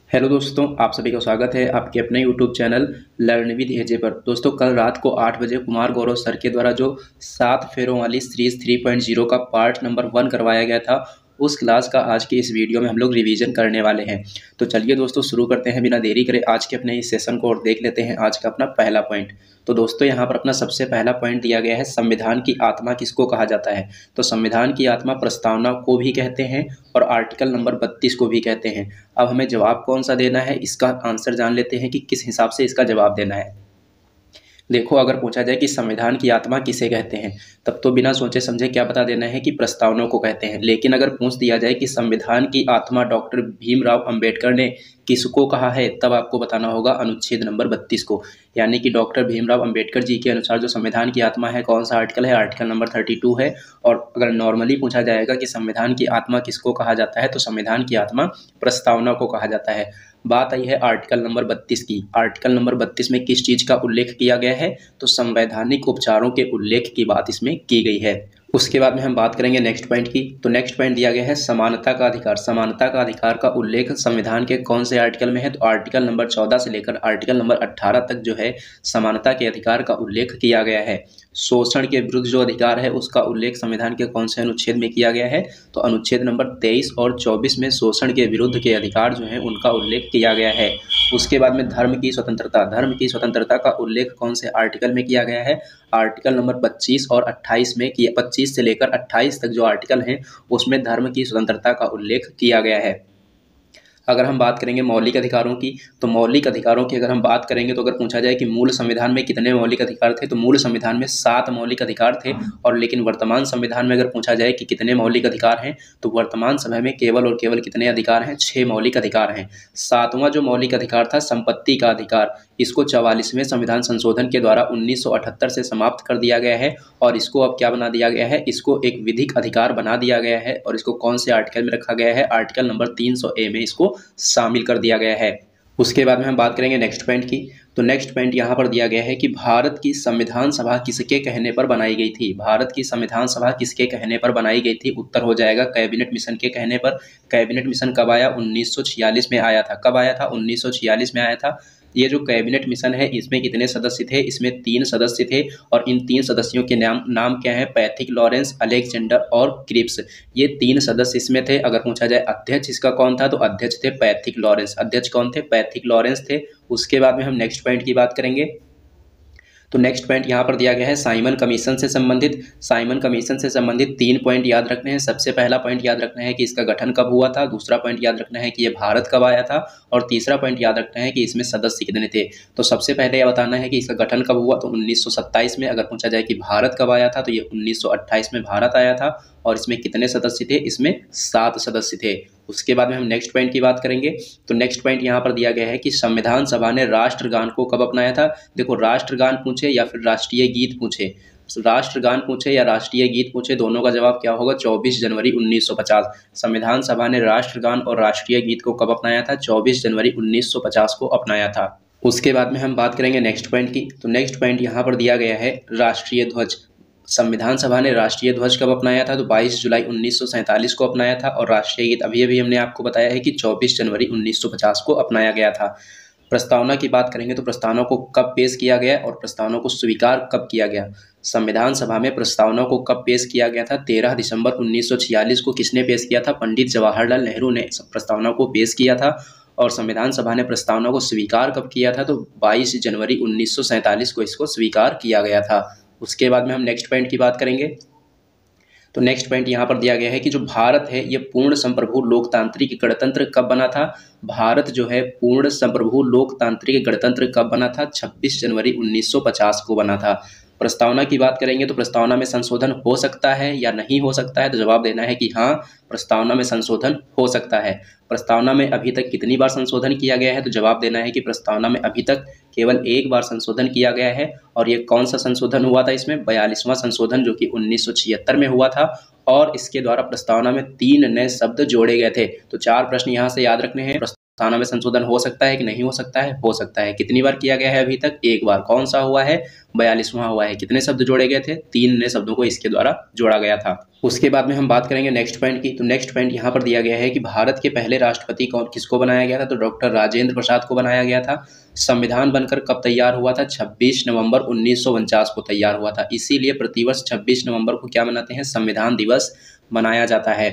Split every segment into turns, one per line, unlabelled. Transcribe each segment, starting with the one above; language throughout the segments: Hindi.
हेलो दोस्तों, आप सभी का स्वागत है आपके अपने यूट्यूब चैनल लर्न विद एजे पर। दोस्तों, कल रात को 8 बजे कुमार गौरव सर के द्वारा जो 7 फेरों वाली सीरीज 3.0 का पार्ट नंबर 1 करवाया गया था, उस क्लास का आज के इस वीडियो में हम लोग रिवीजन करने वाले हैं। तो चलिए दोस्तों, शुरू करते हैं बिना देरी करे आज के अपने इस सेशन को और देख लेते हैं आज का अपना पहला पॉइंट। तो दोस्तों, यहाँ पर अपना सबसे पहला पॉइंट दिया गया है, संविधान की आत्मा किसको कहा जाता है। तो संविधान की आत्मा प्रस्तावना को भी कहते हैं और आर्टिकल नंबर 32 को भी कहते हैं। अब हमें जवाब कौन सा देना है, इसका आंसर जान लेते हैं कि किस हिसाब से इसका जवाब देना है। देखो, अगर पूछा जाए कि संविधान की आत्मा किसे कहते हैं, तब तो बिना सोचे समझे क्या बता देना है कि प्रस्तावना को कहते हैं। लेकिन अगर पूछ दिया जाए कि संविधान की आत्मा डॉक्टर भीमराव अंबेडकर ने किसको कहा है, तब आपको बताना होगा अनुच्छेद नंबर 32 को। यानी कि डॉक्टर भीमराव अंबेडकर जी के अनुसार जो संविधान की आत्मा है, कौन सा आर्टिकल है, आर्टिकल नंबर 32 है। और अगर नॉर्मली पूछा जाएगा कि संविधान की आत्मा किसको कहा जाता है, तो संविधान की आत्मा प्रस्तावना को कहा जाता है। बात आई है आर्टिकल नंबर 32 की। आर्टिकल नंबर 32 में किस चीज़ का उल्लेख किया गया है, तो संवैधानिक उपचारों के उल्लेख की बात इसमें की गई है। उसके बाद में हम बात करेंगे नेक्स्ट पॉइंट की। तो नेक्स्ट पॉइंट दिया गया है समानता का अधिकार। समानता का अधिकार का उल्लेख संविधान के कौन से आर्टिकल में है, तो आर्टिकल नंबर 14 से लेकर आर्टिकल नंबर 18 तक जो है समानता के अधिकार का उल्लेख किया गया है। शोषण के विरुद्ध जो अधिकार है, उसका उल्लेख संविधान के कौन से अनुच्छेद में किया गया है, तो अनुच्छेद नंबर 23 और 24 में शोषण के विरुद्ध के अधिकार जो है उनका उल्लेख किया गया है। उसके बाद में धर्म की स्वतंत्रता। धर्म की स्वतंत्रता का उल्लेख कौन से आर्टिकल में किया गया है, आर्टिकल नंबर 25 और 28 में किया। 25 से लेकर 28 तक जो आर्टिकल हैं, उसमें धर्म की स्वतंत्रता का उल्लेख किया गया है। अगर हम बात करेंगे मौलिक अधिकारों की, तो मौलिक अधिकारों की अगर हम बात करेंगे, तो अगर पूछा जाए कि मूल संविधान में कितने मौलिक अधिकार थे, तो मूल संविधान में 7 मौलिक अधिकार थे। और लेकिन वर्तमान संविधान में अगर पूछा जाए कि कितने मौलिक अधिकार हैं, तो वर्तमान समय में केवल और केवल कितने अधिकार हैं, 6 मौलिक अधिकार हैं। 7वां जो मौलिक अधिकार था, संपत्ति का अधिकार, इसको 44वें संविधान संशोधन के द्वारा 1978 से समाप्त कर दिया गया है। और इसको अब क्या बना दिया गया है, इसको एक विधिक अधिकार बना दिया गया है। और इसको कौन से आर्टिकल में रखा गया है, आर्टिकल नंबर 300A में इसको शामिल कर दिया गया है। उसके बाद में हम बात करेंगे नेक्स्ट पॉइंट की। तो नेक्स्ट पॉइंट यहाँ पर दिया गया है कि भारत की संविधान सभा किसके कहने पर बनाई गई थी। भारत की संविधान सभा किसके कहने पर बनाई गई थी, उत्तर हो जाएगा कैबिनेट मिशन के कहने पर। कैबिनेट मिशन कब आया, 1946 में आया था। कब आया था, 1946 में आया था। ये जो कैबिनेट मिशन है, इसमें कितने सदस्य थे, इसमें 3 सदस्य थे। और इन 3 सदस्यों के नाम क्या है, पैथिक लॉरेंस, अलेक्जेंडर और क्रिप्स। ये 3 सदस्य इसमें थे। अगर पूछा जाए अध्यक्ष इसका कौन था, तो अध्यक्ष थे पैथिक लॉरेंस। अध्यक्ष कौन थे, पैथिक लॉरेंस थे। उसके बाद में हम नेक्स्ट पॉइंट की बात करेंगे। तो नेक्स्ट पॉइंट यहाँ पर दिया गया है साइमन कमीशन से संबंधित। साइमन कमीशन से संबंधित 3 पॉइंट याद रखने हैं। सबसे पहला पॉइंट याद रखना है कि इसका गठन कब हुआ था। दूसरा पॉइंट याद रखना है कि ये भारत कब आया था। और तीसरा पॉइंट याद रखना है कि इसमें सदस्य कितने थे। तो सबसे पहले यह बताना है कि इसका गठन कब हुआ, तो 1927 में। अगर पूछा जाए कि भारत कब आया था, तो ये 1928 में भारत आया था। और इसमें कितने सदस्य थे, इसमें 7 सदस्य थे। उसके बाद में हम नेक्स्ट पॉइंट की बात करेंगे। तो नेक्स्ट पॉइंट यहाँ पर दिया गया है कि संविधान सभा ने राष्ट्रगान को कब अपनाया था। देखो, राष्ट्रगान पूछे या फिर राष्ट्रीय गीत पूछे, राष्ट्रगान पूछे या राष्ट्रीय गीत पूछे, दोनों का जवाब क्या होगा, 24 जनवरी 1950। संविधान सभा ने राष्ट्रगान और राष्ट्रीय गीत को कब अपनाया था, 24 जनवरी 1950 को अपनाया था। उसके बाद में हम बात करेंगे नेक्स्ट पॉइंट की। तो नेक्स्ट पॉइंट यहाँ पर दिया गया है राष्ट्रीय ध्वज। संविधान सभा ने राष्ट्रीय ध्वज कब अपनाया था, तो 22 जुलाई 1947 को अपनाया था। और राष्ट्रीय गीत अभी अभी हमने आपको बताया है कि 24 जनवरी 1950 को अपनाया गया था। प्रस्तावना की बात करेंगे, तो प्रस्तावना को कब पेश किया गया और प्रस्तावना को स्वीकार कब किया गया। संविधान सभा में प्रस्तावना को कब पेश किया गया था, 13 दिसंबर 1946 को किसने पेश किया था, पंडित जवाहरलाल नेहरू ने प्रस्तावना को पेश किया था। और संविधान सभा ने प्रस्तावना को स्वीकार कब किया था, तो 22 जनवरी 1947 को इसको स्वीकार किया गया था। उसके बाद में हम नेक्स्ट पॉइंट की बात करेंगे। तो नेक्स्ट पॉइंट यहाँ पर दिया गया है कि जो भारत है, ये पूर्ण संप्रभु लोकतांत्रिक गणतंत्र कब बना था। भारत जो है पूर्ण संप्रभु लोकतांत्रिक गणतंत्र कब बना था, 26 जनवरी 1950 को बना था। प्रस्तावना की बात करेंगे, तो प्रस्तावना में संशोधन हो सकता है या नहीं हो सकता है, तो जवाब देना है कि हाँ, प्रस्तावना में संशोधन हो सकता है। प्रस्तावना में अभी तक कितनी बार संशोधन किया गया है, तो जवाब देना है कि प्रस्तावना में अभी तक केवल 1 बार संशोधन किया गया है। और ये कौन सा संशोधन हुआ था, इसमें 42वां संशोधन, जो कि 1976 में हुआ था। और इसके द्वारा प्रस्तावना में 3 नए शब्द जोड़े गए थे। तो 4 प्रश्न यहाँ से याद रखने हैं। थाना में संशोधन हो सकता है कि नहीं हो सकता है? हो सकता है। कितनी बार किया गया है अभी तक? एक बार। कौन सा हुआ है? 42वां हुआ है। कितने शब्द जोड़े गए थे? 3 नए शब्दों को इसके द्वारा जोड़ा गया था। उसके बाद में हम बात करेंगे नेक्स्ट पॉइंट की। तो नेक्स्ट पॉइंट यहाँ पर दिया गया है कि भारत के पहले राष्ट्रपति किसको बनाया गया था? तो डॉक्टर राजेंद्र प्रसाद को बनाया गया था। संविधान बनकर कब तैयार हुआ था? 26 नवंबर 1949 को तैयार हुआ था। इसीलिए प्रतिवर्ष 26 नवंबर को क्या मनाते हैं? संविधान दिवस मनाया जाता है।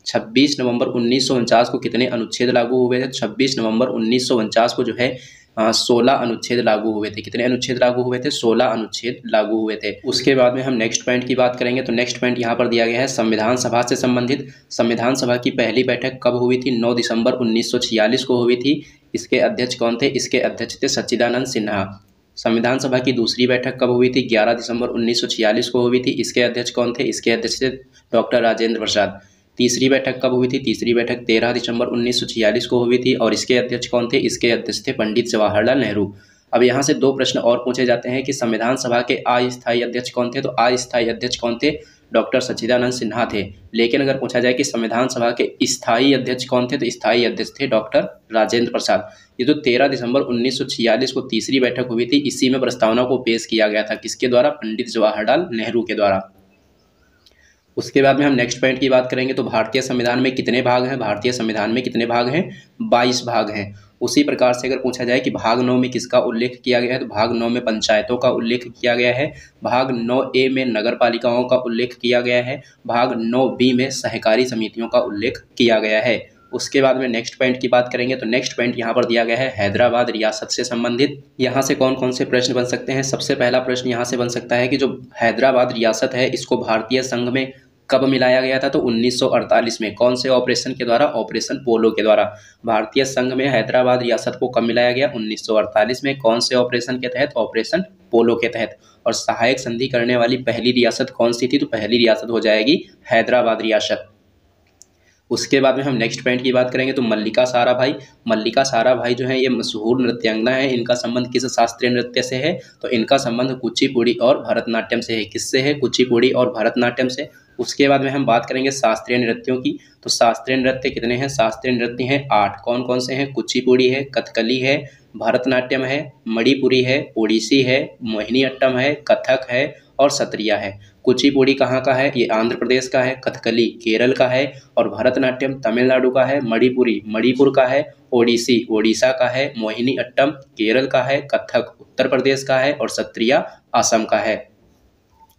26 नवंबर 1949 को कितने अनुच्छेद लागू हुए थे? 26 नवंबर 1949 को जो है 16 अनुच्छेद लागू हुए थे। कितने अनुच्छेद लागू हुए थे? 16 अनुच्छेद लागू हुए थे। उसके बाद में हम नेक्स्ट पॉइंट की बात करेंगे। तो नेक्स्ट पॉइंट यहाँ पर दिया गया है संविधान सभा से संबंधित। संविधान सभा की पहली बैठक कब हुई थी? 9 दिसंबर 1946 को हुई थी। इसके अध्यक्ष कौन थे? इसके अध्यक्ष थे सच्चिदानंद सिन्हा। संविधान सभा की दूसरी बैठक कब हुई थी? 11 दिसंबर 1946 को हुई थी। इसके अध्यक्ष कौन थे? इसके अध्यक्ष थे डॉक्टर राजेंद्र प्रसाद। तीसरी बैठक कब हुई थी? तीसरी बैठक 13 दिसंबर 1946 को हुई थी और इसके अध्यक्ष कौन थे? इसके अध्यक्ष थे पंडित जवाहरलाल नेहरू। अब यहाँ से 2 प्रश्न और पूछे जाते हैं कि संविधान सभा के अस्थायी अध्यक्ष कौन थे? तो अस्थायी अध्यक्ष कौन थे? डॉक्टर सच्चिदानंद सिन्हा थे। लेकिन अगर पूछा जाए कि संविधान सभा के स्थायी अध्यक्ष कौन थे? तो स्थायी अध्यक्ष थे डॉक्टर राजेंद्र प्रसाद। ये जो 13 दिसंबर 1946 को तीसरी बैठक हुई थी, इसी में प्रस्तावना को पेश किया गया था। किसके द्वारा? पंडित जवाहरलाल नेहरू के द्वारा। उसके बाद में हम नेक्स्ट पॉइंट की बात करेंगे। तो भारतीय संविधान में कितने भाग हैं? भारतीय संविधान में कितने भाग हैं? 22 भाग हैं। उसी प्रकार से अगर पूछा जाए कि भाग 9 में किसका उल्लेख किया गया है? तो भाग 9 में पंचायतों का उल्लेख किया गया है। भाग 9A में नगर पालिकाओं का उल्लेख किया गया है। भाग 9B में सहकारी समितियों का उल्लेख किया गया है। उसके बाद में नेक्स्ट पॉइंट की बात करेंगे। तो नेक्स्ट पॉइंट यहाँ पर दिया गया है हैदराबाद रियासत से संबंधित। यहाँ से कौन कौन से प्रश्न बन सकते हैं? सबसे पहला प्रश्न यहाँ से बन सकता है कि जो हैदराबाद रियासत है, इसको भारतीय संघ में कब मिलाया गया था? तो 1948 में। कौन से ऑपरेशन के द्वारा? ऑपरेशन पोलो के द्वारा। भारतीय संघ में हैदराबाद रियासत को कब मिलाया गया? 1948 में। कौन से ऑपरेशन के तहत? ऑपरेशन पोलो के तहत। और सहायक संधि करने वाली पहली रियासत कौन सी थी? तो पहली रियासत हो जाएगी हैदराबाद रियासत। उसके बाद में हम नेक्स्ट पॉइंट की बात करेंगे। तो मल्लिका साराभाई। मल्लिका साराभाई जो है ये मशहूर नृत्यांगना है। इनका संबंध किस शास्त्रीय नृत्य से है? तो इनका संबंध कुचिपुड़ी और भरतनाट्यम से है। किससे है? कुचिपुड़ी और भरतनाट्यम से। उसके बाद में हम बात करेंगे शास्त्रीय नृत्यों की। तो शास्त्रीय नृत्य कितने हैं? शास्त्रीय नृत्य हैं 8। कौन कौन से हैं? कुचिपुड़ी है, कथकली है, भरतनाट्यम है, मणिपुरी है, ओडिसी है, मोहिनीअट्टम है, कथक है और सत्रिया है। कुचिपुड़ी कहाँ का है? ये आंध्र प्रदेश का है। कथकली केरल का है और भरतनाट्यम तमिलनाडु का है। मणिपुरी मणिपुर का है। ओडिसी ओडिशा का है। मोहिनीअट्टम केरल का है। कथक उत्तर प्रदेश का है और सत्रिया असम का है।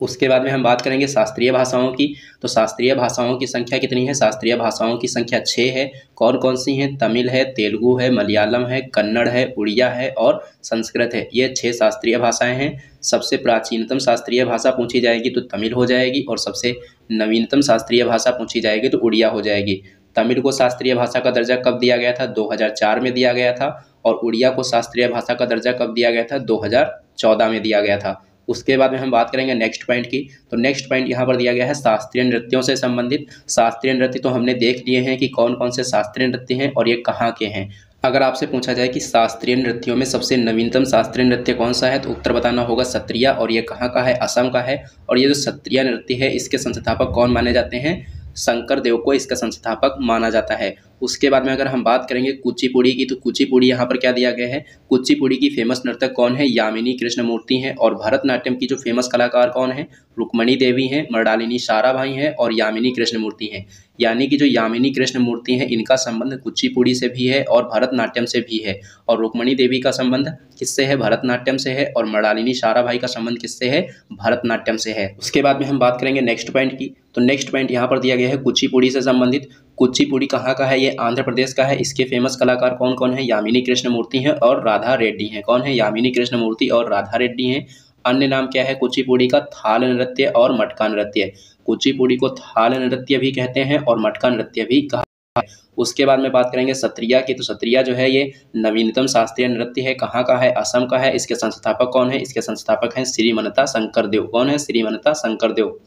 उसके बाद में हम बात करेंगे शास्त्रीय भाषाओं की। तो शास्त्रीय भाषाओं की संख्या कितनी है? शास्त्रीय भाषाओं की संख्या 6 है। कौन कौन सी हैं? तमिल है, तेलुगु है, मलयालम है, कन्नड़ है, उड़िया है और संस्कृत है। ये 6 शास्त्रीय भाषाएं हैं। सबसे प्राचीनतम शास्त्रीय भाषा पूछी जाएगी तो तमिल हो जाएगी और सबसे नवीनतम शास्त्रीय भाषा पूछी जाएगी तो उड़िया हो जाएगी। तमिल को शास्त्रीय भाषा का दर्जा कब दिया गया था? 2004 में दिया गया था। और उड़िया को शास्त्रीय भाषा का दर्जा कब दिया गया था? 2014 में दिया गया था। उसके बाद में हम बात करेंगे नेक्स्ट पॉइंट की। तो नेक्स्ट पॉइंट यहाँ पर दिया गया है शास्त्रीय नृत्यों से संबंधित। शास्त्रीय नृत्य तो हमने देख लिए हैं कि कौन कौन से शास्त्रीय नृत्य हैं और ये कहाँ के हैं। अगर आपसे पूछा जाए कि शास्त्रीय नृत्यों में सबसे नवीनतम शास्त्रीय नृत्य कौन सा है, तो उत्तर बताना होगा सत्रिया। और ये कहाँ का है? असम का है। और ये जो सत्रिया नृत्य है, इसके संस्थापक कौन माने जाते हैं? शंकर देव को इसका संस्थापक माना जाता है। उसके बाद में अगर हम बात करेंगे कुचिपुड़ी की, तो कुचिपुड़ी यहाँ पर क्या दिया गया है? कुचिपुड़ी की फेमस नर्तक कौन है? यामिनी कृष्णमूर्ति हैं। और भरतनाट्यम की जो फेमस कलाकार कौन है? रुक्मणी देवी हैं, मृणालिनी साराभाई हैं और यामिनी कृष्णमूर्ति हैं। यानी कि जो यामिनी कृष्णमूर्ति हैं, इनका संबंध कुचिपुड़ी से भी है और भरतनाट्यम से भी है। और रुक्मणी देवी का संबंध किससे है? भरतनाट्यम से है। और मृणालिनी साराभाई का संबंध किससे है? भरतनाट्यम से है। उसके बाद में हम बात करेंगे नेक्स्ट पॉइंट की। तो नेक्स्ट पॉइंट यहाँ पर दिया गया है कुचिपुड़ी से संबंधित। कुचिपुड़ी कहाँ का है? ये आंध्र प्रदेश का है। इसके फेमस कलाकार कौन कौन है? यामिनी कृष्णमूर्ति हैं और राधा रेड्डी हैं। कौन है? यामिनी कृष्णमूर्ति और राधा रेड्डी हैं। अन्य नाम क्या है कुचिपुड़ी का? थाल नृत्य और मटका नृत्य। कुचिपुड़ी को थाल नृत्य भी कहते हैं और मटका नृत्य भी कहा है। उसके बाद में बात करेंगे सत्रिया की। तो सत्रिया जो है ये नवीनतम शास्त्रीय नृत्य है। कहाँ का है? असम का है। इसके संस्थापक कौन है? इसके संस्थापक हैं श्रीमनता शंकरदेव। कौन है? श्रीमनता शंकरदेव।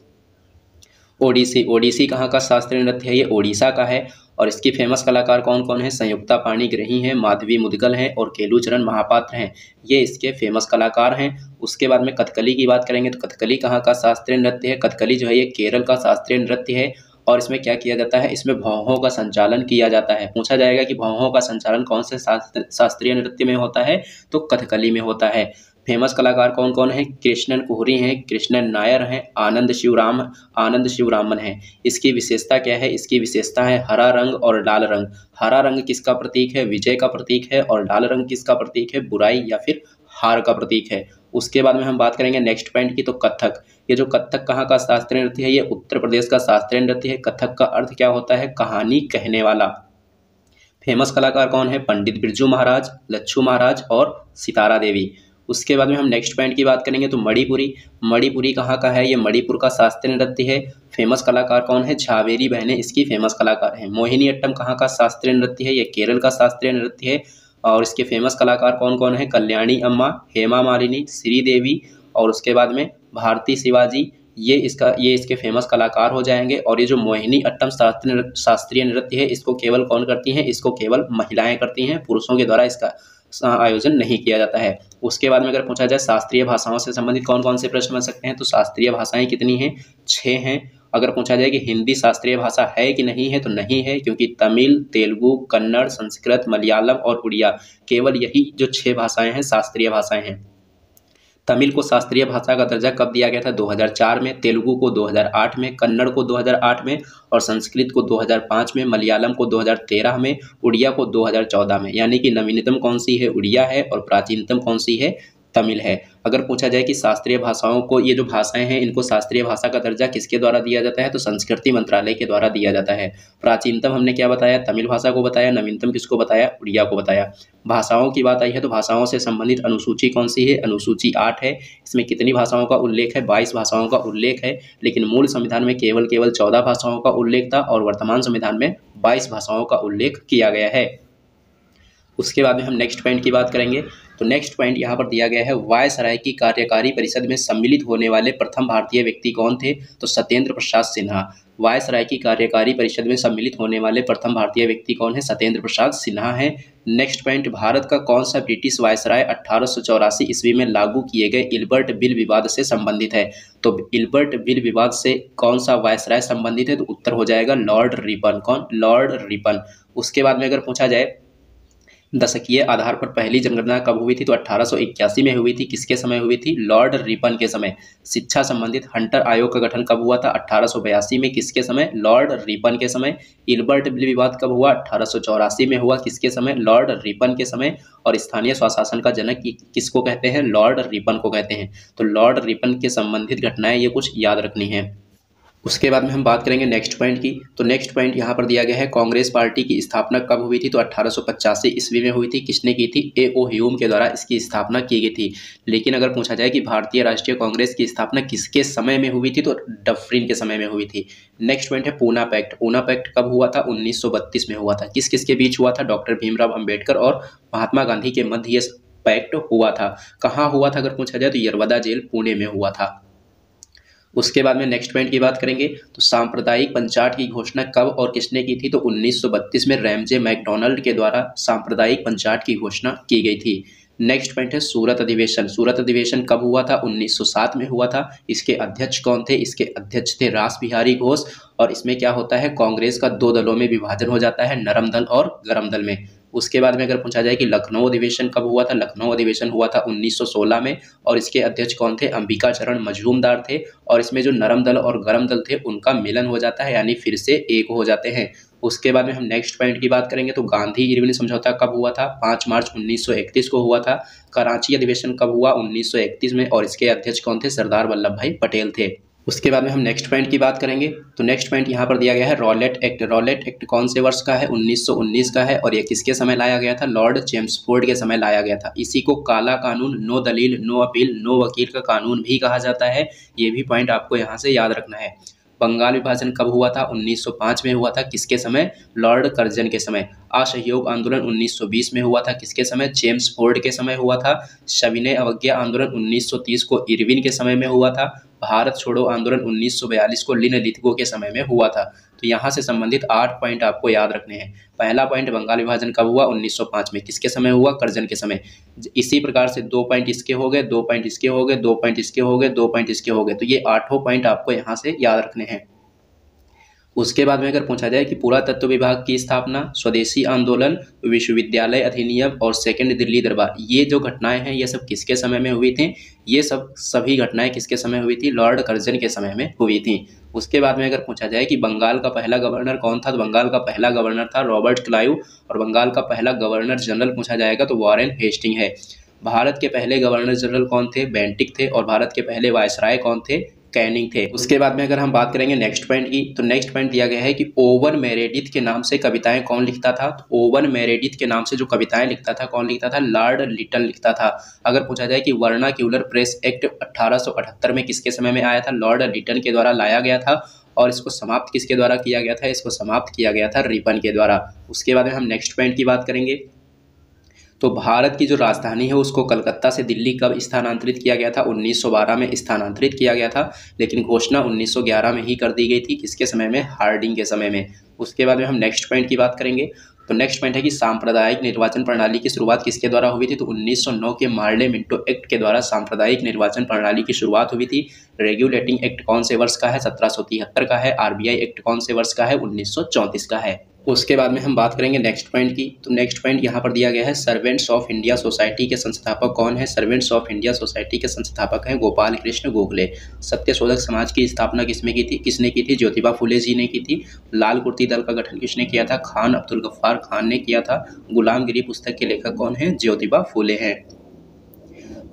ओडिसी ओडिसी कहाँ का शास्त्रीय नृत्य है? ये ओडिशा का है। और इसकी फेमस कलाकार कौन कौन है? संयुक्ता पाणिग्रही हैं, माधवी मुदगल हैं और केलूचरण महापात्र हैं। ये इसके फेमस कलाकार हैं। उसके बाद में कथकली की बात करेंगे। तो कथकली कहाँ का शास्त्रीय नृत्य है? कथकली जो है ये केरल का शास्त्रीय नृत्य है। और इसमें क्या किया जाता है, इसमें भौहों का संचालन किया जाता है। पूछा जाएगा कि भौहों का संचालन कौन से शास्त्रीय नृत्य में होता है, तो कथकली में होता है। फेमस कलाकार कौन कौन है, कृष्णन कोहरी हैं, कृष्णन नायर हैं, आनंद शिवरामन हैं। इसकी विशेषता क्या है, इसकी विशेषता है हरा रंग और लाल रंग। हरा रंग किसका प्रतीक है, विजय का प्रतीक है, और लाल रंग किसका प्रतीक है, बुराई या फिर हार का प्रतीक है। उसके बाद में हम बात करेंगे नेक्स्ट पॉइंट की, तो कथक। ये जो कथक कहाँ का शास्त्रीय नृत्य है, ये उत्तर प्रदेश का शास्त्रीय नृत्य है। कथक का अर्थ क्या होता है, कहानी कहने वाला। फेमस कलाकार कौन है, पंडित बिरजू महाराज, लच्छू महाराज और सितारा देवी। उसके बाद में हम नेक्स्ट पॉइंट की बात करेंगे, तो मणिपुरी। मणिपुरी कहाँ का है, ये मणिपुर का शास्त्रीय नृत्य है। फेमस कलाकार कौन है, झावेरी बहनें इसकी फेमस कलाकार हैं। मोहिनी अट्टम कहाँ का शास्त्रीय नृत्य है, ये केरल का शास्त्रीय नृत्य है। और इसके फेमस कलाकार कौन कौन है, कल्याणी अम्मा, हेमा मालिनी, श्रीदेवी और उसके बाद में भारती शिवाजी। ये इसके फेमस कलाकार हो जाएंगे। और ये जो मोहिनी अट्टम शास्त्रीय नृत्य है, इसको केवल कौन करती हैं, इसको केवल महिलाएं करती हैं, पुरुषों के द्वारा इसका आयोजन नहीं किया जाता है। उसके बाद में अगर पूछा जाए शास्त्रीय भाषाओं से संबंधित कौन कौन से प्रश्न बन सकते हैं, तो शास्त्रीय भाषाएं कितनी हैं, 6 हैं। अगर पूछा जाए कि हिंदी शास्त्रीय भाषा है कि नहीं है, तो नहीं है, क्योंकि तमिल, तेलुगु, कन्नड़, संस्कृत, मलयालम और उड़िया, केवल यही जो 6 भाषाएं हैं शास्त्रीय भाषाएं हैं। तमिल को शास्त्रीय भाषा का दर्जा कब दिया गया था, 2004 में, तेलुगु को 2008 में, कन्नड़ को 2008 में और संस्कृत को 2005 में, मलयालम को 2013 में, उड़िया को 2014 में। यानी कि नवीनतम कौन सी है, उड़िया है, और प्राचीनतम कौन सी है, तमिल है। अगर पूछा जाए कि शास्त्रीय भाषाओं को, ये जो भाषाएं हैं इनको शास्त्रीय भाषा का दर्जा किसके द्वारा दिया जाता है, तो संस्कृति मंत्रालय के द्वारा दिया जाता है। प्राचीनतम हमने क्या बताया, तमिल भाषा को बताया। नवीनतम किसको बताया, उड़िया को बताया। भाषाओं की बात आई है तो भाषाओं से संबंधित अनुसूची कौन सी है, अनुसूची 8 है। इसमें कितनी भाषाओं का उल्लेख है, 22 भाषाओं का उल्लेख है। लेकिन मूल संविधान में केवल 14 भाषाओं का उल्लेख था और वर्तमान संविधान में 22 भाषाओं का उल्लेख किया गया है। उसके बाद में हम नेक्स्ट पॉइंट की बात करेंगे, तो नेक्स्ट पॉइंट यहाँ पर दिया गया है, वायसराय की कार्यकारी परिषद में सम्मिलित होने वाले प्रथम भारतीय व्यक्ति कौन थे, तो सत्येंद्र प्रसाद सिन्हा। वायसराय की कार्यकारी परिषद में सम्मिलित होने वाले प्रथम भारतीय व्यक्ति कौन है, सत्येंद्र प्रसाद सिन्हा है। नेक्स्ट पॉइंट, भारत का कौन सा ब्रिटिश वायसराय 1884 ईस्वी में लागू किए गए इल्बर्ट बिल विवाद से संबंधित है, तो इल्बर्ट बिल विवाद से कौन सा वायसराय संबंधित है, तो उत्तर हो जाएगा लॉर्ड रिपन। कौन, लॉर्ड रिपन। उसके बाद में अगर पूछा जाए दशकीय आधार पर पहली जनगणना कब हुई थी, तो 1881 में हुई थी। किसके समय हुई थी, लॉर्ड रिपन के समय। शिक्षा संबंधित हंटर आयोग का गठन कब हुआ था, 1882 में। किसके समय, लॉर्ड रिपन के समय। इल्बर्ट बिल विवाद कब हुआ, 1884 में हुआ। किसके समय, लॉर्ड रिपन के समय। और स्थानीय स्वशासन का जनक किसको कहते हैं, लॉर्ड रिपन को कहते हैं। तो लॉर्ड रिपन के संबंधित घटनाएं ये कुछ याद रखनी है। उसके बाद में हम बात करेंगे नेक्स्ट पॉइंट की, तो नेक्स्ट पॉइंट यहाँ पर दिया गया है, कांग्रेस पार्टी की स्थापना कब हुई थी, तो 1885 ईस्वी में हुई थी। किसने की थी, A.O. ह्यूम के द्वारा इसकी स्थापना की गई थी। लेकिन अगर पूछा जाए कि भारतीय राष्ट्रीय कांग्रेस की स्थापना किसके समय में हुई थी, तो डफरिन के समय में हुई थी। नेक्स्ट पॉइंट है पूना पैक्ट। पूना पैक्ट कब हुआ था, 1932 में हुआ था। किस किस के बीच हुआ था, डॉक्टर भीमराव अम्बेडकर और महात्मा गांधी के मध्य ये पैक्ट हुआ था। कहाँ हुआ था अगर पूछा जाए, तो यरवदा जेल पुणे में हुआ था। उसके बाद में नेक्स्ट पॉइंट की बात करेंगे, तो सांप्रदायिक पंचायत की घोषणा कब और किसने की थी, तो 1932 में रैमजे मैकडॉनल्ड के द्वारा सांप्रदायिक पंचायत की घोषणा की गई थी। नेक्स्ट पॉइंट है सूरत अधिवेशन। सूरत अधिवेशन कब हुआ था, 1907 में हुआ था। इसके अध्यक्ष कौन थे, इसके अध्यक्ष थे रास बिहारी घोष। और इसमें क्या होता है, कांग्रेस का 2 दलों में विभाजन हो जाता है, नरम दल और गरम दल में। उसके बाद में अगर पूछा जाए कि लखनऊ अधिवेशन कब हुआ था, लखनऊ अधिवेशन हुआ था 1916 में। और इसके अध्यक्ष कौन थे, अंबिका चरण मजूमदार थे। और इसमें जो नरम दल और गरम दल थे उनका मिलन हो जाता है, यानी फिर से एक हो जाते हैं। उसके बाद में हम नेक्स्ट पॉइंट की बात करेंगे, तो गांधी इरविन समझौता कब हुआ था, 5 मार्च 1931 को हुआ था। कराची अधिवेशन कब हुआ, 1931 में। और इसके अध्यक्ष कौन थे, सरदार वल्लभ भाई पटेल थे। उसके बाद में हम नेक्स्ट पॉइंट की बात करेंगे, तो नेक्स्ट पॉइंट यहाँ पर दिया गया है रॉलेट एक्ट। रॉलेट एक्ट कौन से वर्ष का है, 1919 का है। और ये किसके समय लाया गया था, लॉर्ड चेम्सफोर्ड के समय लाया गया था। इसी को काला कानून, नो दलील, नो अपील, नो वकील का कानून भी कहा जाता है। ये भी पॉइंट आपको यहाँ से याद रखना है। बंगाल विभाजन कब हुआ था, 1905 में हुआ था। किसके समय, लॉर्ड कर्जन के समय। असहयोग आंदोलन 1920 में हुआ था। किसके समय, चेम्सफोर्ड के समय हुआ था। सविनय अवज्ञा आंदोलन 1930 को इरविन के समय में हुआ था। भारत छोड़ो आंदोलन 1942 को लिन लिथगो के समय में हुआ था। तो यहाँ से संबंधित 8 पॉइंट आपको याद रखने हैं। पहला पॉइंट, बंगाल विभाजन कब हुआ, 1905 में। किसके समय हुआ, कर्जन के समय। इसी प्रकार से 2 पॉइंट इसके हो गए, 2 पॉइंट इसके हो गए, 2 पॉइंट इसके हो गए, 2 पॉइंट इसके हो गए। तो ये 8 पॉइंट आपको यहाँ से याद रखने हैं। उसके बाद में अगर पूछा जाए कि पुरातत्व विभाग की स्थापना, स्वदेशी आंदोलन, विश्वविद्यालय अधिनियम और सेकंड दिल्ली दरबार, ये जो घटनाएं हैं ये सब किसके समय में हुई थी? ये सब सभी घटनाएं किसके समय हुई थी? लॉर्ड कर्जन के समय में हुई थी। उसके बाद में अगर पूछा जाए कि बंगाल का पहला गवर्नर कौन था, तो बंगाल का पहला गवर्नर था रॉबर्ट क्लाइव, और बंगाल का पहला गवर्नर जनरल पूछा जाएगा तो वॉरेन हेस्टिंग है। भारत के पहले गवर्नर जनरल कौन थे? बेंटिक थे। और भारत के पहले वायसराय कौन थे? कैनिंग थे। उसके बाद में अगर हम बात करेंगे नेक्स्ट पॉइंट की, तो नेक्स्ट पॉइंट दिया गया है कि ओवन मेरेडिथ के नाम से कविताएं कौन लिखता था? तो ओवन मेरेडिथ के नाम से जो कविताएं लिखता था कौन लिखता था? लॉर्ड लिटन लिखता था। अगर पूछा जाए कि वर्नाक्यूलर प्रेस एक्ट 1878 में किसके समय में आया था? लॉर्ड लिटन के द्वारा लाया गया था। और इसको समाप्त किसके द्वारा किया गया था? इसको समाप्त किया गया था रिपन के द्वारा। उसके बाद में हम नेक्स्ट पॉइंट की बात करेंगे, तो भारत की जो राजधानी है उसको कलकत्ता से दिल्ली कब स्थानांतरित किया गया था? 1912 में स्थानांतरित किया गया था, लेकिन घोषणा 1911 में ही कर दी गई थी। किसके समय में? हार्डिंग के समय में। उसके बाद में हम नेक्स्ट पॉइंट की बात करेंगे, तो नेक्स्ट पॉइंट है कि सांप्रदायिक निर्वाचन प्रणाली की शुरुआत किसके द्वारा हुई थी? तो 1909 के मार्ले मिंटो एक्ट के द्वारा सांप्रदायिक निर्वाचन प्रणाली की शुरुआत हुई थी। रेगुलेटिंग एक्ट कौन से वर्ष का है? 1773 का है। आरबीआई एक्ट कौन से वर्ष का है? 1934 का है। उसके बाद में हम बात करेंगे नेक्स्ट पॉइंट की, तो नेक्स्ट पॉइंट यहाँ पर दिया गया है सर्वेंट्स ऑफ इंडिया सोसाइटी के संस्थापक कौन है? सर्वेंट्स ऑफ इंडिया सोसाइटी के संस्थापक हैं गोपाल कृष्ण गोखले। सत्यशोधक समाज की स्थापना किसने की थी? ज्योतिबा फुले जी ने की थी। लाल कुर्ती दल का गठन किसने किया था? खान अब्दुल गफ्फार खान ने किया था। गुलामगिरी पुस्तक के लेखक कौन है? ज्योतिबा फुले हैं।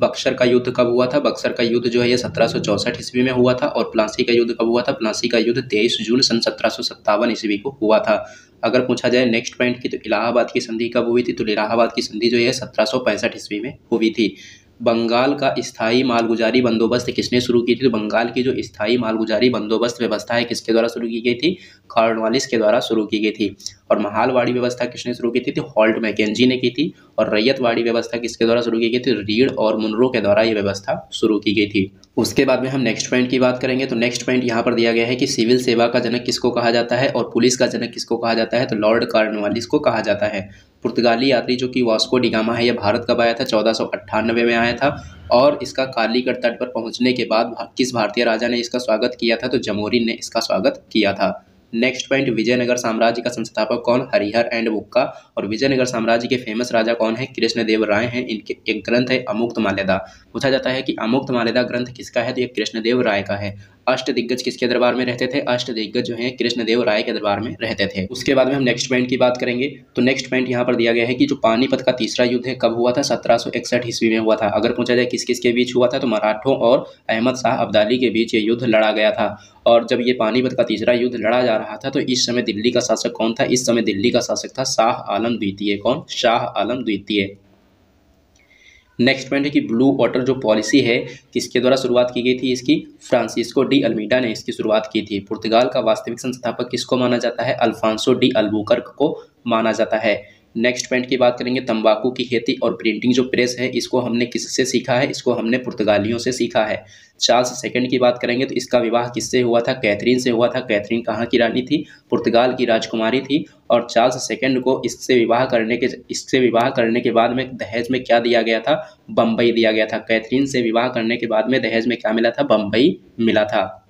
बक्सर का युद्ध कब हुआ था? बक्सर का युद्ध जो है ये 1764 ईस्वी में हुआ था। और प्लासी का युद्ध कब हुआ था? प्लासी का युद्ध 23 जून सन 1757 ईस्वी को हुआ था। अगर पूछा जाए नेक्स्ट पॉइंट की, तो इलाहाबाद की संधि कब हुई थी? तो इलाहाबाद की संधि जो है 1765 ईस्वी में हुई थी। बंगाल का स्थायी मालगुजारी बंदोबस्त किसने शुरू की थी? तो बंगाल की जो स्थायी मालगुजारी बंदोबस्त व्यवस्था है किसके द्वारा शुरू की गई थी? कॉर्नवालिस के द्वारा शुरू की गई थी। और महालवाड़ी व्यवस्था किसने शुरू की थी? तो हॉल्ट मैकेंजी ने की थी। और रैयतवाड़ी व्यवस्था किसके द्वारा शुरू की गई थी? रीड और मुनरो के द्वारा ये व्यवस्था शुरू की गई थी। उसके बाद में हम नेक्स्ट पॉइंट की बात करेंगे, तो नेक्स्ट पॉइंट यहाँ पर दिया गया है कि सिविल सेवा का जनक किसको कहा जाता है और पुलिस का जनक किसको कहा जाता है? तो लॉर्ड कॉर्नवालिस को कहा जाता है। पुर्तगाली यात्री जो कि वास्को डिगामा है, यह भारत कब आया था? 1498 में आया था। और इसका कालीकट तट पर पहुंचने के बाद किस भारतीय राजा ने इसका स्वागत किया था? तो जमोरिन ने इसका स्वागत किया था। नेक्स्ट पॉइंट, विजयनगर साम्राज्य का संस्थापक कौन? हरिहर एंड बुक्का। और विजयनगर साम्राज्य के फेमस राजा कौन है? कृष्णदेव राय हैं। इनके एक ग्रंथ है अमुक्तमाल्यदा। पूछा जाता है कि अमुक्तमाल्यदा ग्रंथ किसका है? तो ये कृष्णदेव राय का है। अष्टदिग्गज किसके दरबार में रहते थे? अष्टदिग्गज जो है कृष्णदेव राय के दरबार में रहते थे। उसके बाद में हम नेक्स्ट पॉइंट की बात करेंगे, तो नेक्स्ट पॉइंट यहाँ पर दिया गया है कि जो पानीपत का तीसरा युद्ध है कब हुआ था? 1761 ईस्वी में हुआ था। अगर पूछा जाए किस किस के बीच हुआ था, तो मराठों और अहमद शाह अब्दाली के बीच ये युद्ध लड़ा गया था। और जब ये पानीपत का तीसरा युद्ध लड़ा जा रहा था तो इस समय दिल्ली का शासक कौन था? इस समय दिल्ली का शासक था शाह आलम द्वितीय। कौन? शाह आलम द्वितीय। नेक्स्ट पॉइंट है कि ब्लू वाटर जो पॉलिसी है किसके द्वारा शुरुआत की गई थी इसकी? फ्रांसिस्को डी अल्मीडा ने इसकी शुरुआत की थी। पुर्तगाल का वास्तविक संस्थापक किसको माना जाता है? अल्फांसो डी अल्बुकर्क को माना जाता है। नेक्स्ट पॉइंट की बात करेंगे, तंबाकू की खेती और प्रिंटिंग जो प्रेस है इसको हमने किससे सीखा है? इसको हमने पुर्तगालियों से सीखा है। चार्ल्स सेकंड की बात करेंगे तो इसका विवाह किससे हुआ था? कैथरीन से हुआ था। कैथरीन कहाँ की रानी थी? पुर्तगाल की राजकुमारी थी। और चार्ल्स सेकंड को इससे विवाह करने के बाद में दहेज में क्या दिया गया था? बम्बई दिया गया था। कैथरीन से विवाह करने के बाद में दहेज में क्या मिला था? बम्बई मिला था।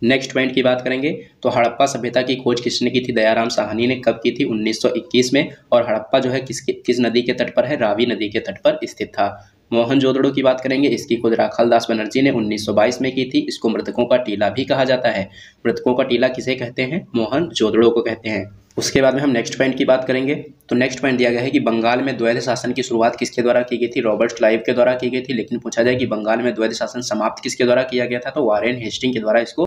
नेक्स्ट पॉइंट की बात करेंगे, तो हड़प्पा सभ्यता की खोज किसने की थी? दयाराम साहनी ने कब की थी? 1921 में। और हड़प्पा जो है किस नदी के तट पर है? रावी नदी के तट पर स्थित था। मोहनजोदड़ो की बात करेंगे, इसकी खोज राखालदास बनर्जी ने 1922 में की थी। इसको मृतकों का टीला भी कहा जाता है। मृतकों का टीला किसे कहते हैं? मोहनजोदड़ो को कहते हैं। उसके बाद में हम नेक्स्ट पॉइंट की बात करेंगे, तो नेक्स्ट पॉइंट दिया गया है कि बंगाल में द्वैध शासन की शुरुआत किसके द्वारा की गई थी? रॉबर्ट क्लाइव के द्वारा की गई थी। लेकिन पूछा जाए कि बंगाल में द्वैध शासन समाप्त किसके द्वारा किया गया था? तो वॉरेन हेस्टिंग के द्वारा इसको।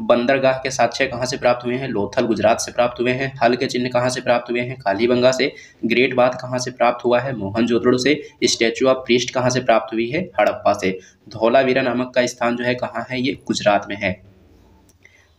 बंदरगाह के साक्ष्य कहाँ से प्राप्त हुए हैं? लोथल गुजरात से प्राप्त हुए हैं। हल के चिन्ह कहाँ से प्राप्त हुए हैं? कालीबंगा से। ग्रेट बाथ कहाँ से प्राप्त हुआ है? मोहनजोदड़ो से। स्टैचू ऑफ प्रीस्ट कहाँ से प्राप्त हुई है? हड़प्पा से। धौलावीरा नामक का स्थान जो है कहाँ है? ये गुजरात में है।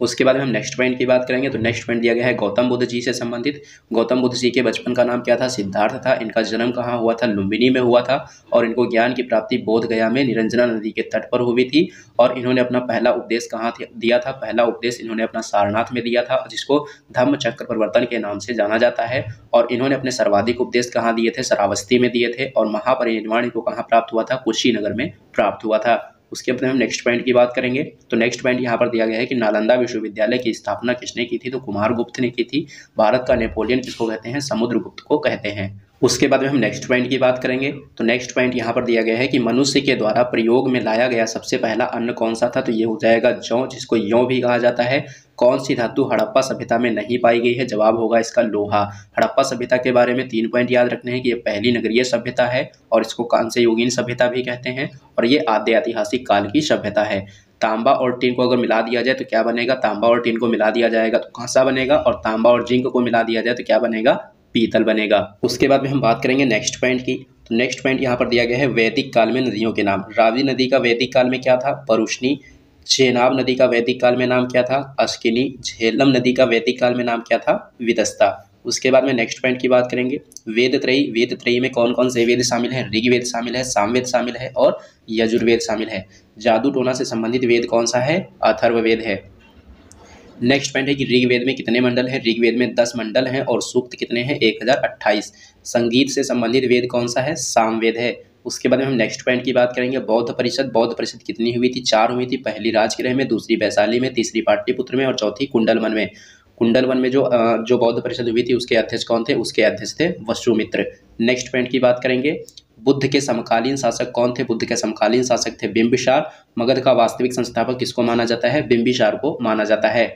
उसके बाद में हम नेक्स्ट पॉइंट की बात करेंगे, तो नेक्स्ट पॉइंट दिया गया है गौतम बुद्ध जी से संबंधित। गौतम बुद्ध जी के बचपन का नाम क्या था? सिद्धार्थ था। इनका जन्म कहाँ हुआ था? लुम्बिनी में हुआ था। और इनको ज्ञान की प्राप्ति बोध गया में निरंजना नदी के तट पर हुई थी। और इन्होंने अपना पहला उपदेश कहाँ दिया था? पहला उपदेश इन्होंने अपना सारनाथ में दिया था, जिसको धम्म चक्र प्रवर्तन के नाम से जाना जाता है। और इन्होंने अपने सर्वाधिक उपदेश कहाँ दिए थे? श्रावस्ती में दिए थे। और महापरिनिर्वाण इनको कहाँ प्राप्त हुआ था? कुशीनगर में प्राप्त हुआ था। उसके बाद हम नेक्स्ट पॉइंट की बात करेंगे। तो नेक्स्ट पॉइंट यहाँ पर दिया गया है कि नालंदा विश्वविद्यालय की स्थापना किसने की थी, तो कुमारगुप्त ने की थी। भारत का नेपोलियन किसको कहते हैं, समुद्रगुप्त को कहते हैं। उसके बाद में हम नेक्स्ट पॉइंट की बात करेंगे। तो नेक्स्ट पॉइंट यहाँ पर दिया गया है कि मनुष्य के द्वारा प्रयोग में लाया गया सबसे पहला अन्न कौन सा था, तो ये हो जाएगा जौ, जिसको यौ भी कहा जाता है। कौन सी धातु हड़प्पा सभ्यता में नहीं पाई गई है, जवाब होगा इसका लोहा। हड़प्पा सभ्यता के बारे में 3 पॉइंट याद रखने हैं कि ये पहली नगरीय सभ्यता है और इसको कांस्य युगीन सभ्यता भी कहते हैं, और ये आद्य ऐतिहासिक काल की सभ्यता है। तांबा और टिन को अगर मिला दिया जाए तो क्या बनेगा, तांबा और टिन को मिला दिया जाएगा तो कांसा बनेगा, और तांबा और जिंक को मिला दिया जाए तो क्या बनेगा, पीतल बनेगा। उसके बाद में हम बात करेंगे नेक्स्ट पॉइंट की। तो नेक्स्ट पॉइंट यहाँ पर दिया गया है वैदिक काल में नदियों के नाम। रावी नदी का वैदिक काल में क्या था, परुष्णी। चेनाब नदी का वैदिक काल में नाम क्या था, अश्किनी। झेलम नदी का वैदिक काल में नाम क्या था, विदस्ता। उसके बाद में नेक्स्ट पॉइंट की बात करेंगे वेद त्रयी। वेद त्रयी में कौन कौन से वेद शामिल हैं, ऋग्वेद शामिल है, सामवेद शामिल है और यजुर्वेद शामिल है। जादू टोना से संबंधित वेद कौन सा है, अथर्ववेद है। नेक्स्ट पॉइंट है कि ऋग्वेद में कितने मंडल हैं, ऋग्वेद में 10 मंडल हैं और सूक्त कितने हैं, 1028। संगीत से संबंधित वेद कौन सा है, सामवेद है। उसके बाद में हम नेक्स्ट पॉइंट की बात करेंगे बौद्ध परिषद। बौद्ध परिषद कितनी हुई थी, 4 हुई थी। पहली राजगृह में, दूसरी वैशाली में, तीसरी पाटलिपुत्र में और चौथी कुंडलवन में। कुंडलवन में जो बौद्ध परिषद हुई थी उसके अध्यक्ष कौन थे, उसके अध्यक्ष थे वसुमित्र। नेक्स्ट पॉइंट की बात करेंगे बुद्ध के समकालीन शासक कौन थे, बुद्ध के समकालीन शासक थे बिंबिसार। मगध का वास्तविक संस्थापक किसको माना जाता है, बिंबिसार को माना जाता है।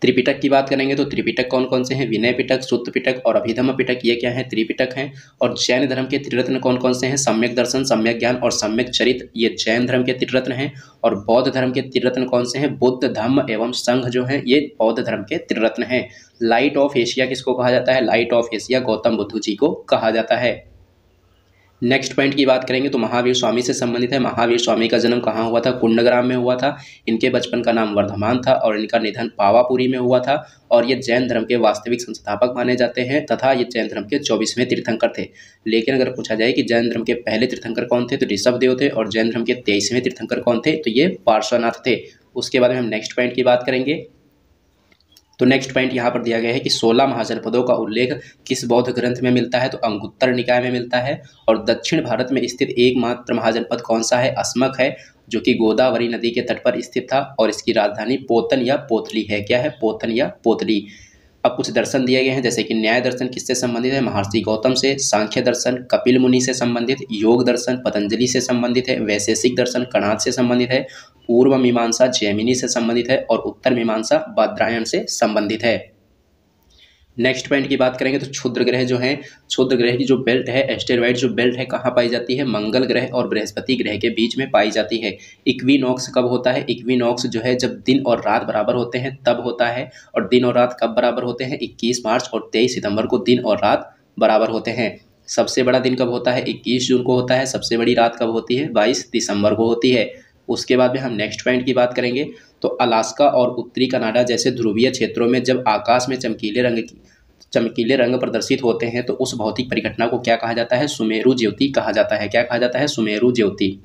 त्रिपिटक की बात करेंगे तो त्रिपिटक कौन कौन से हैं, विनय पिटक, सूत्र पिटक और अभिधम्म पिटक, ये क्या है, त्रिपिटक हैं। और जैन धर्म के त्रिरत्न कौन कौन से हैं, सम्यक दर्शन, सम्यक ज्ञान और सम्यक चरित, ये जैन धर्म के त्रिरत्न हैं। और बौद्ध धर्म के त्रिरत्न कौन से हैं, बुद्ध, धम्म एवं संघ जो हैं ये बौद्ध धर्म के त्रिरत्न हैं। लाइट ऑफ एशिया किसको कहा जाता है, light of Asia Gautam Buddha ji को कहा जाता है। नेक्स्ट पॉइंट की बात करेंगे तो महावीर स्वामी से संबंधित है। महावीर स्वामी का जन्म कहाँ हुआ था, कुंडग्राम में हुआ था। इनके बचपन का नाम वर्धमान था और इनका निधन पावापुरी में हुआ था। और ये जैन धर्म के वास्तविक संस्थापक माने जाते हैं तथा ये जैन धर्म के 24वें तीर्थंकर थे। लेकिन अगर पूछा जाए कि जैन धर्म के पहले तीर्थंकर कौन थे, तो ऋषभदेव थे। और जैन धर्म के 23वें तीर्थंकर कौन थे, तो ये पार्श्वनाथ थे। उसके बाद में हम नेक्स्ट पॉइंट की बात करेंगे। तो नेक्स्ट पॉइंट यहाँ पर दिया गया है कि 16 महाजनपदों का उल्लेख किस बौद्ध ग्रंथ में मिलता है, तो अंगुत्तर निकाय में मिलता है। और दक्षिण भारत में स्थित एकमात्र महाजनपद कौन सा है, अस्मक है, जो कि गोदावरी नदी के तट पर स्थित था और इसकी राजधानी पोतन या पोतली है। क्या है, पोतन या पोतली। अब कुछ दर्शन दिए गए हैं, जैसे कि न्याय दर्शन किससे संबंधित है, महर्षि गौतम से। सांख्य दर्शन कपिल मुनि से संबंधित। योग दर्शन पतंजलि से संबंधित है। वैशेषिक दर्शन कणाद से संबंधित है। पूर्व मीमांसा जैमिनी से संबंधित है और उत्तर मीमांसा बादरायण से संबंधित है। नेक्स्ट पॉइंट की बात करेंगे तो क्षुद्र ग्रह जो हैं, क्षुद्र ग्रह की जो बेल्ट है, एस्टेरॉइड जो बेल्ट है, कहाँ पाई जाती है, मंगल ग्रह और बृहस्पति ग्रह के बीच में पाई जाती है। इक्विनॉक्स कब होता है, इक्विनॉक्स जो है जब दिन और रात बराबर होते हैं तब होता है। और दिन और रात कब बराबर होते हैं, 21 मार्च और 23 सितंबर को दिन और रात बराबर होते हैं। सबसे बड़ा दिन कब होता है, 21 जून को होता है। सबसे बड़ी रात कब होती है, 22 दिसंबर को होती है। उसके बाद में हम नेक्स्ट पॉइंट की बात करेंगे तो अलास्का और उत्तरी कनाडा जैसे ध्रुवीय क्षेत्रों में जब आकाश में चमकीले रंग प्रदर्शित होते हैं तो उस भौतिक परिघटना को क्या कहा जाता है, सुमेरु ज्योति कहा जाता है। क्या कहा जाता है, सुमेरु ज्योति।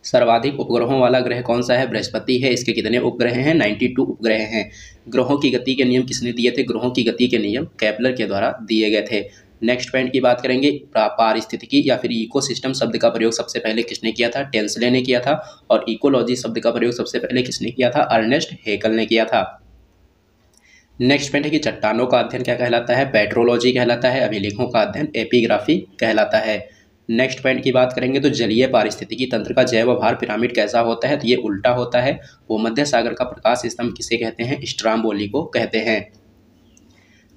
सर्वाधिक उपग्रहों वाला ग्रह कौन सा है, बृहस्पति है। इसके कितने उपग्रह हैं, 92 उपग्रह हैं। ग्रहों की गति के नियम किसने दिए थे, ग्रहों की गति के नियम केपलर के द्वारा दिए गए थे। नेक्स्ट पॉइंट की बात करेंगे पारिस्थितिकी या फिर इकोसिस्टम शब्द का प्रयोग सबसे पहले किसने किया था, टेंसले ने किया था। और इकोलॉजी शब्द का प्रयोग सबसे पहले किसने किया था, अर्नेस्ट हेकल ने किया था। नेक्स्ट पॉइंट है कि चट्टानों का अध्ययन क्या कहलाता है, पेट्रोलॉजी कहलाता है। अभिलेखों का अध्ययन एपिग्राफी कहलाता है। नेक्स्ट पॉइंट की बात करेंगे तो जलीय पारिस्थितिकी तंत्र का जैव भार पिरामिड कैसा होता है, तो ये उल्टा होता है। भूमध्य सागर का प्रकाश स्तंभ किसे कहते हैं, स्ट्राम्बोली को कहते हैं।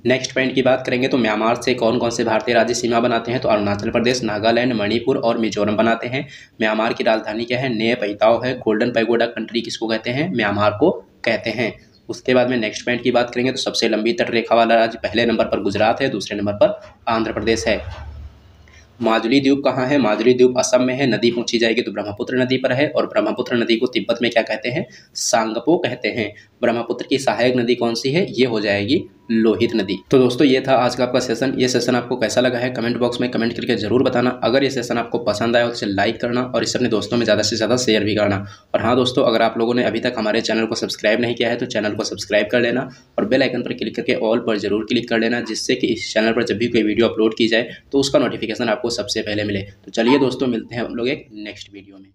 नेक्स्ट पॉइंट की बात करेंगे तो म्यांमार से कौन कौन से भारतीय राज्य सीमा बनाते हैं, तो अरुणाचल प्रदेश, नागालैंड, मणिपुर और मिजोरम बनाते हैं। म्यांमार की राजधानी क्या है, नए पैताओ है। गोल्डन पैगोडा कंट्री किसको कहते हैं, म्यांमार को कहते हैं। उसके बाद में नेक्स्ट पॉइंट की बात करेंगे तो सबसे लंबी तटरेखा वाला राज्य पहले नंबर पर गुजरात है, दूसरे नंबर पर आंध्र प्रदेश है। माजुली द्वीप कहाँ है, माजुली द्वीप असम में है। नदी पूछी जाएगी तो ब्रह्मपुत्र नदी पर है और ब्रह्मपुत्र नदी को तिब्बत में क्या कहते हैं, सांगपो कहते हैं। ब्रह्मपुत्र की सहायक नदी कौन सी है, ये हो जाएगी लोहित नदी। तो दोस्तों ये था आज का आपका सेशन। ये सेशन आपको कैसा लगा है कमेंट बॉक्स में कमेंट करके जरूर बताना। अगर ये सेशन आपको पसंद आया तो इसे लाइक करना और इसे अपने दोस्तों में ज़्यादा से ज़्यादा शेयर भी करना। और हाँ दोस्तों, अगर आप लोगों ने अभी तक हमारे चैनल को सब्सक्राइब नहीं किया है तो चैनल को सब्सक्राइब कर लेना और बेल आइकन पर क्लिक करके ऑल पर जरूर क्लिक कर लेना, जिससे कि इस चैनल पर जब भी कोई वीडियो अपलोड की जाए तो उसका नोटिफिकेशन आपको सबसे पहले मिले। तो चलिए दोस्तों, मिलते हैं हम लोग एक नेक्स्ट वीडियो में।